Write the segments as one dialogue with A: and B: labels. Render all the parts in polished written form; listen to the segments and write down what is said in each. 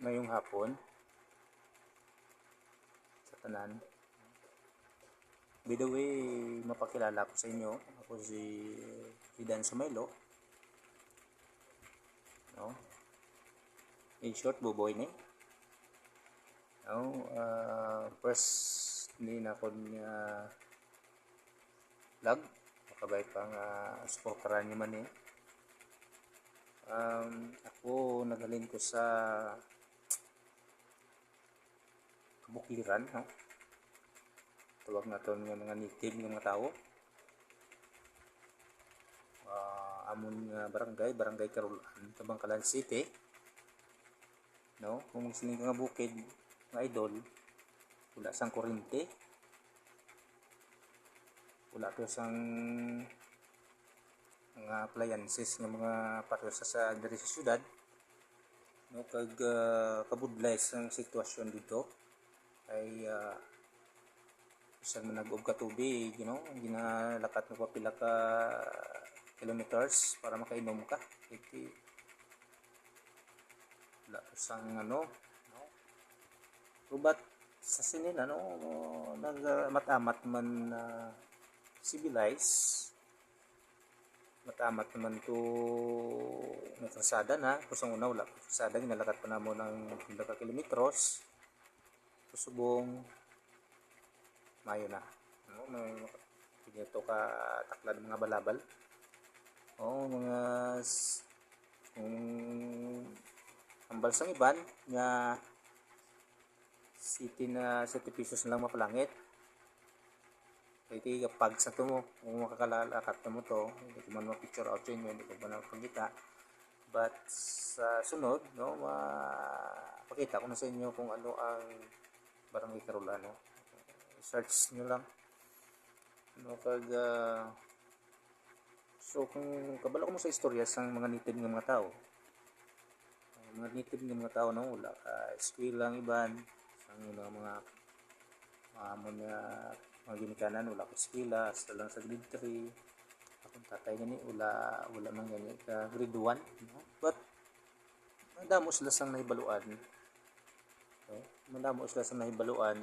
A: ngayong hapon sa tanan. By the way, mapakilala ko sa inyo. Ako si Idan Sumelo. No? In short, buboy ni. No? First, hindi na ako niya vlog. Makabay pang supportaran nyo man eh. Ako naghalin ko sa kabukiran, no? Tawag na ito ng mga native ng mga tao. Amon nga barangay Carolan, Bangkalan City. No? Kung siling nga bukid, nga idol, wala sang kurente. Wala to sang mga appliances ng mga patrosa sa diri sa syudad. No, kag kabudlay sang sitwasyon dito ay isang manag-og ka tubig, ginalakat mo pa pila ka kilometers para makainom ka. Iti wala to sang no? But sa sinin nagmatamat man civilize, matamat naman to may kalsada na. Kusang una wala kalsada, ginalakat pa namo ng pila ka kilometros kusubong mayo na, no? Pinito ka taklad mga balabal, mga ambal sang iban nga city pesos na lang mapalangit. Kaya kapag sa to mo, kung makakalalakat na mo to, hindi ko man ma-picture out yun, hindi ko man napagkita. But sa sunod, no, mapakita ko na sa inyo kung ano ang Barangay Carolano. Search nyo lang. No, so kung kabalo ko mo sa istorya sang mga native ng mga tao, mga native ng mga tao, no, wala ka eskwela ang iban, sang mga amon na mga ginikanan, wala ko eskwela, hasta lang sa grade 3. Akong tatay gani, wala man gani ka grade 1, no? But madamo sila sang nahibaluan, no? Madamo sila sang nahibaluan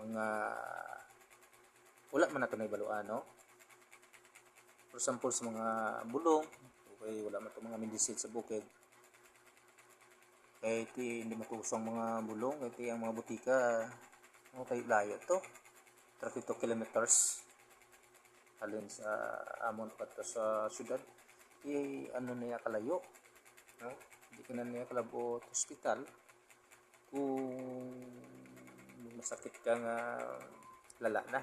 A: mga wala man nato nahibaluan, no? For example, sa mga bulong, okay, wala man to mga medicine sa bukid. Kaya hindi matusang mga bulong, kaya ang mga butika, okay, layo to. 32 kilometers alin sa amon pato sa syudad. Ano niya kalayo, no? Hindi ka na niya kalabot hospital kung masakit ka nga lala na.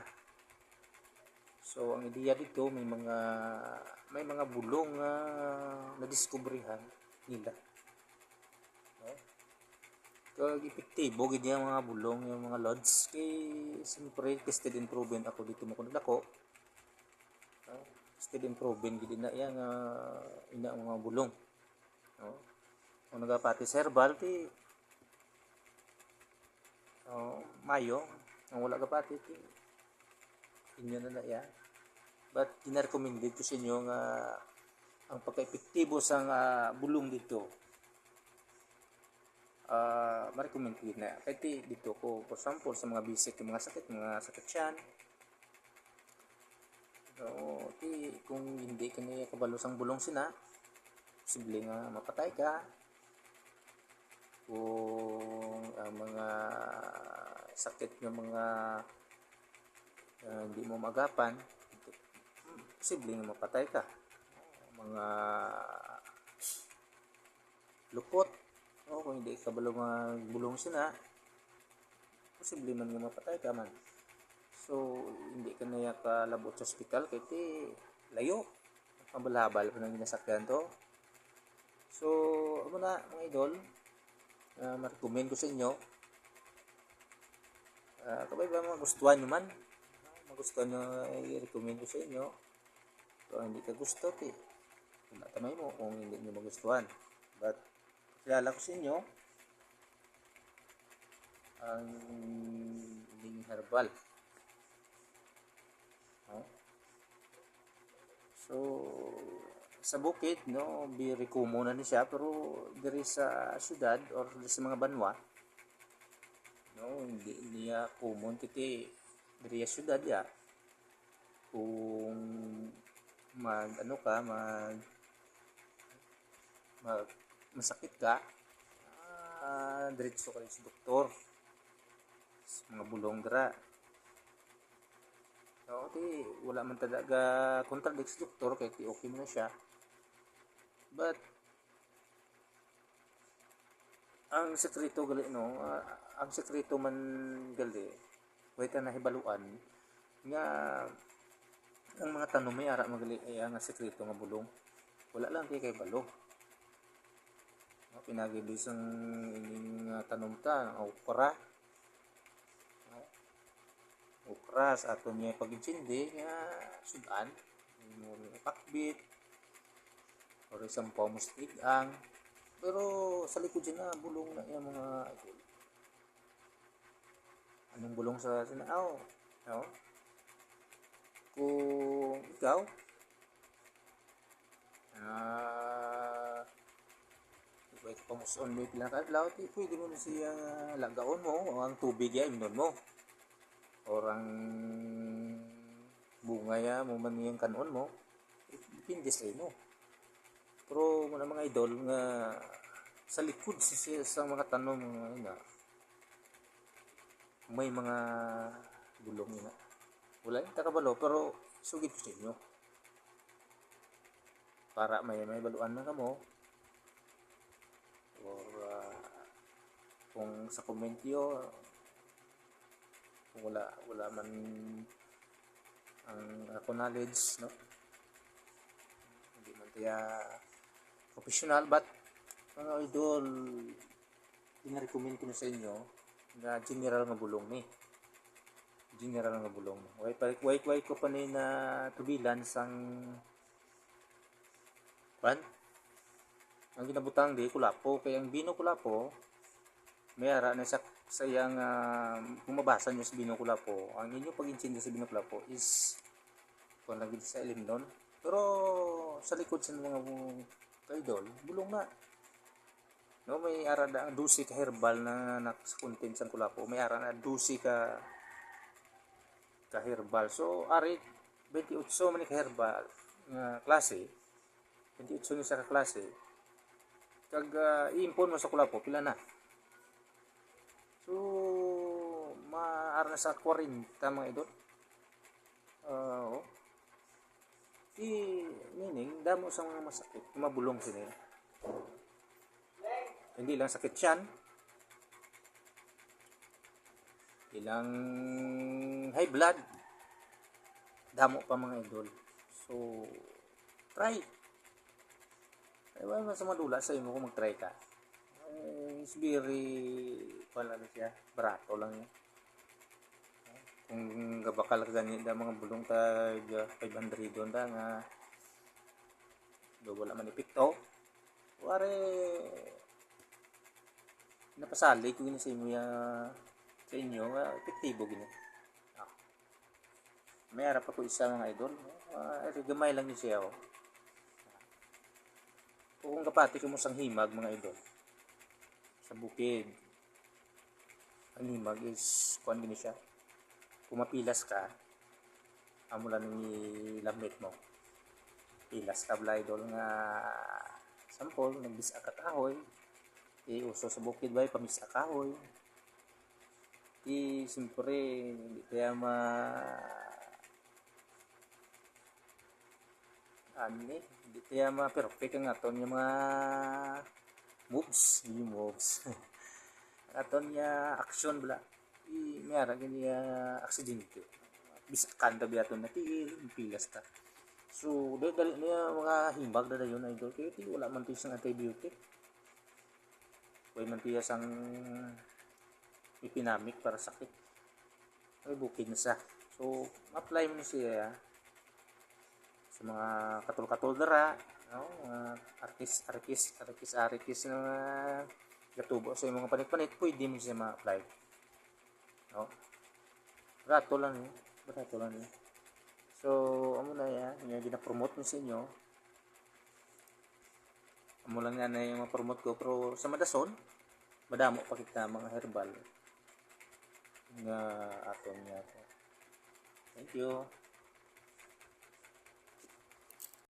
A: So ang ideya dito, may mga bulong na diskubrihan nila, no? Kag epektibo gid yung mga bulong, yung mga lods, kay siyempre tested and proven ako dito mo kun dako, no? Tested and proven gid na yang ina mga bulong, no? Kung nagapati sa herbal ti mayo, ang wala kapati ti inyo na yan. But gina-recommended ko sa inyo nga ang pagka-epektibo sa bulong dito, ma-recommend ko na. Kaya dito ko, for example, sa mga basic, mga sakit tiyan, kung hindi ka niya kabalo sang bulong sina, posible nga mapatay ka. Kung ang mga sakit ng mga hindi mo magapan, posible nga mapatay ka. Mga lupot, kung hindi ka balo magbulong sina, posible man nga mapatay ka man. So hindi ka na kalabot sa hospital kaya layo, pambalabal pa nang ginasakyan to. So ano na mga idol, ma-recommend ko sa inyo, kabay ba magustuhan nyo man, magustuhan nyo, i-recommend ko sa inyo. So hindi ka gusto wala tamay mo kung hindi nyo magustuhan. But kilala ko sa inyo ang Ling Herbal, no? So sa bukid, no, very common na ni siya, pero diri sa syudad or diri sa mga banwa, no, hindi niya common kiti diri sa syudad ya. Kung mag ano ka, mag masakit ka, diretso ka rin sa doktor, sa mga bulong dira. So, wala man talaga contradict sa doktor, kaya okay mo na siya. But, ang sekreto gali, no, ang sekreto man gali, way ka nahibaluan, nga, ang mga tanong may ara magali, ay ang sekreto nga bulong, wala lang kay balo. Pinagibis ang ining tanom ta, okra sa ato niya pag-intindi nga sudan, mo pakbit, or isang pomos tigang, pero sa likod dyan na bulong na yung mga idol. Anong bulong sa sinaaw? No? Kung ikaw, ikaw pamuson mo yung pinakadlaw, pwede mo na siya lagaon mo, o ang tubig ya, imnon mo. Or ang bunga ya, mo man yung kanon mo, depende sa ino. Pero mga idol nga sa likod sa mga tanong nga may mga bulong na wala yung takabalo, pero sugid ko sa inyo para may baluan na kamo, or kung sa comment yo, kung wala man ang ako knowledge, no, hindi man kaya professional, but mga idol, pinarecommend ko na sa inyo na general nga bulong ni. General nga bulong. Way ko pa ni na tubilan sang ang ginabutang di kulapo, kaya ang bino kulapo may ara na sa sayang kung mabasa nyo sa bino kulapo, ang inyong pag-intindi sa bino kulapo is kung lagi sa ilim doon, pero sa likod sa mga idol bulong na, no, may ara na 12 ka herbal na sa content sa kulapo, may ara na 12 ka herbal. So ari 28 man ka herbal nga klase, 28 ni sa klase, kag iimpon mo sa kulapo pila na, so maara na sa 40 mga idol. Meaning damo sa mga masakit, mabulong sila, hindi lang sakit yan, ilang high blood, damo pa mga idol. So try, wala sa madula sa imo kung mag-try ka. It's very pala siya, barato lang yan. Kung gabakal ka ganyan da mga bulong tag 500 doon da nga do wala man epekto, wari napasali ko gini sa imo ya, sa inyo epektibo gini. May harap ako isa mga idol, gamay lang ni siya. Kung kapati ko mo sang himag mga idol sa bukid, ang himag is kuan gini siya, kung mapilas ka, amo lang ni lamit mo, pilas ka bla idol nga sampol, nagbisa ka kahoy, uso sa bukid ba pamisa kahoy, siyempre hindi kaya hindi kaya perfect ang aton yung mga moves, yung moves aton niya action bla, mayara gani aksidente, bisa kanda biyaton na tiil, pilas ta. So dali niya mga himbag na yun idol, kaya wala man tiyo sang antibiotic, way man tiyo sang ipinamik para sakit, ay bukid na siya. So apply mo na siya sa mga katul-katul dara, no, arikis na gatubo sa mga panit-panit, pwede mo siya ma-apply, no, barato lang yun. So amo na yan, yung gina-promote mo sa inyo, amo lang na yung ma-promote ko pero sa Madason madamo pa kita mga herbal nga aton nga. Thank you.